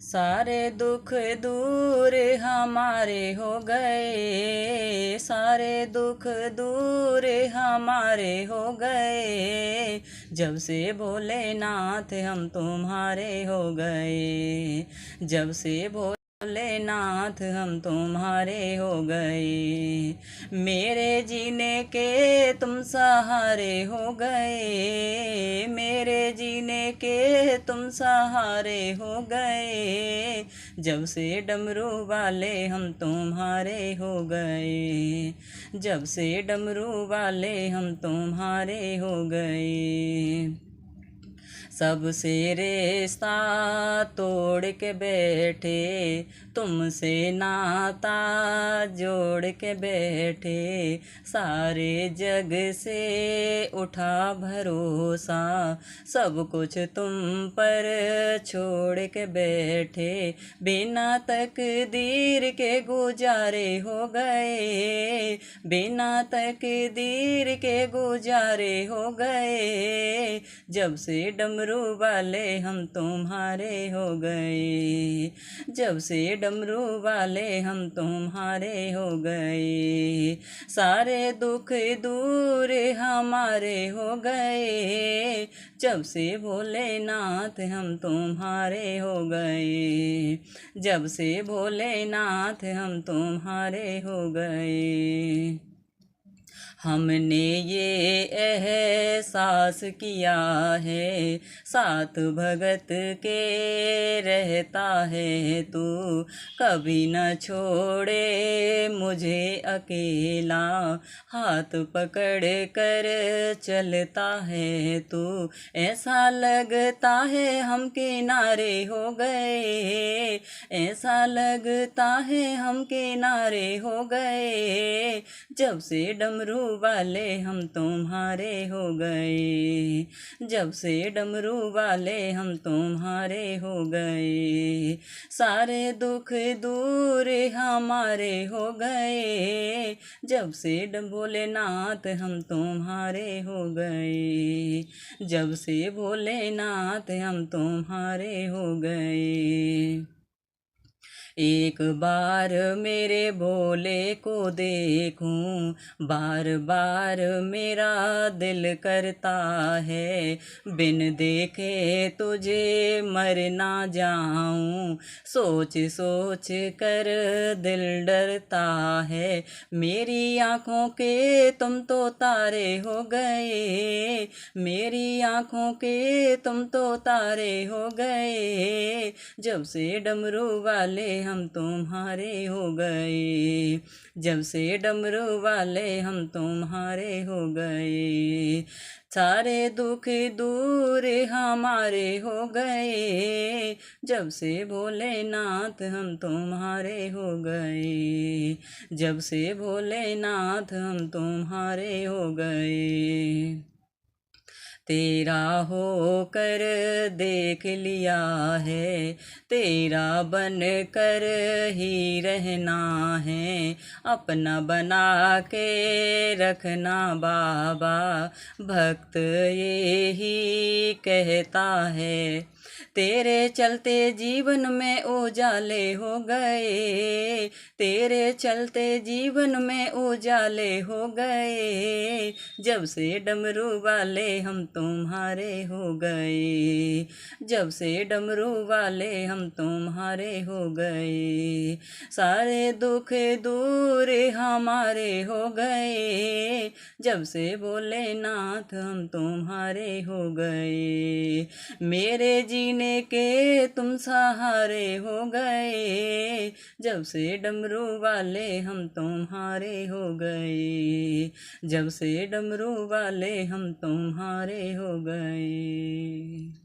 सारे दुख दूर हमारे हो गए, सारे दुख दूर हमारे हो गए, जब से भोलेनाथ हम तुम्हारे हो गए, जब से भोलेनाथ हम तुम्हारे हो गए। मेरे जीने के तुम सहारे हो गए, मेरे जीने के तुम सहारे हो गए, जब से डमरू वाले हम तुम्हारे हो गए, जब से डमरू वाले हम तुम्हारे हो गए। सबसे रिश्ता तोड़ के बैठे, तुमसे नाता जोड़ के बैठे, सारे जग से उठा भरोसा, सब कुछ तुम पर छोड़ के बैठे, बिना तकदीर के गुजारे हो गए, बिना तकदीर के गुजारे हो गए, जब से डमरू वाले हम तुम्हारे हो गए, जब से डमरू वाले हम तुम्हारे हो गए। सारे दुख दूर हमारे हो गए, जब से भोलेनाथ हम तुम्हारे हो गए, जब से भोलेनाथ हम तुम्हारे हो गए। हमने ये एहसास किया है, साथ भगत के रहता है तू, कभी न छोड़े मुझे अकेला, हाथ पकड़ कर चलता है तू, ऐसा लगता है हम किनारे हो गए, ऐसा लगता है हम किनारे हो गए, जब से डमरू वाले हम तुम्हारे हो गए, जब से डमरू वाले हम तुम्हारे हो गए। सारे दुख दूर हमारे हो गए, जब से भोलेनाथ हम तुम्हारे हो गए, जब से भोलेनाथ हम तुम्हारे हो गए। एक बार मेरे भोले को देखूं, बार बार मेरा दिल करता है, बिन देखे तुझे मर ना जाऊं, सोच सोच कर दिल डरता है, मेरी आँखों के तुम तो तारे हो गए, मेरी आँखों के तुम तो तारे हो गए, जब से डमरू वाले हम तुम्हारे हो गए, जब से डमरू वाले हम तुम्हारे हो गए। सारे दुख दूर हमारे हो गए, जब से भोलेनाथ हम तुम्हारे हो गए, जब से भोलेनाथ हम तुम्हारे हो गए। तेरा होकर देख लिया है, तेरा बन कर ही रहना है, अपना बना के रखना बाबा, भक्त ये ही कहता है, तेरे चलते जीवन में उजाले हो गए, तेरे चलते जीवन में उजाले हो गए, जब से डमरू वाले हम तुम्हारे हो गए, जब से डमरू वाले हम तुम्हारे हो गए। सारे दुख दूर हमारे हो गए, जब से भोलेनाथ हम तुम्हारे हो गए, मेरे जीने के तुम सहारे हो गए, जब से डमरू वाले हम तुम्हारे हो गए, जब से डमरू वाले हम तुम्हारे हो गए।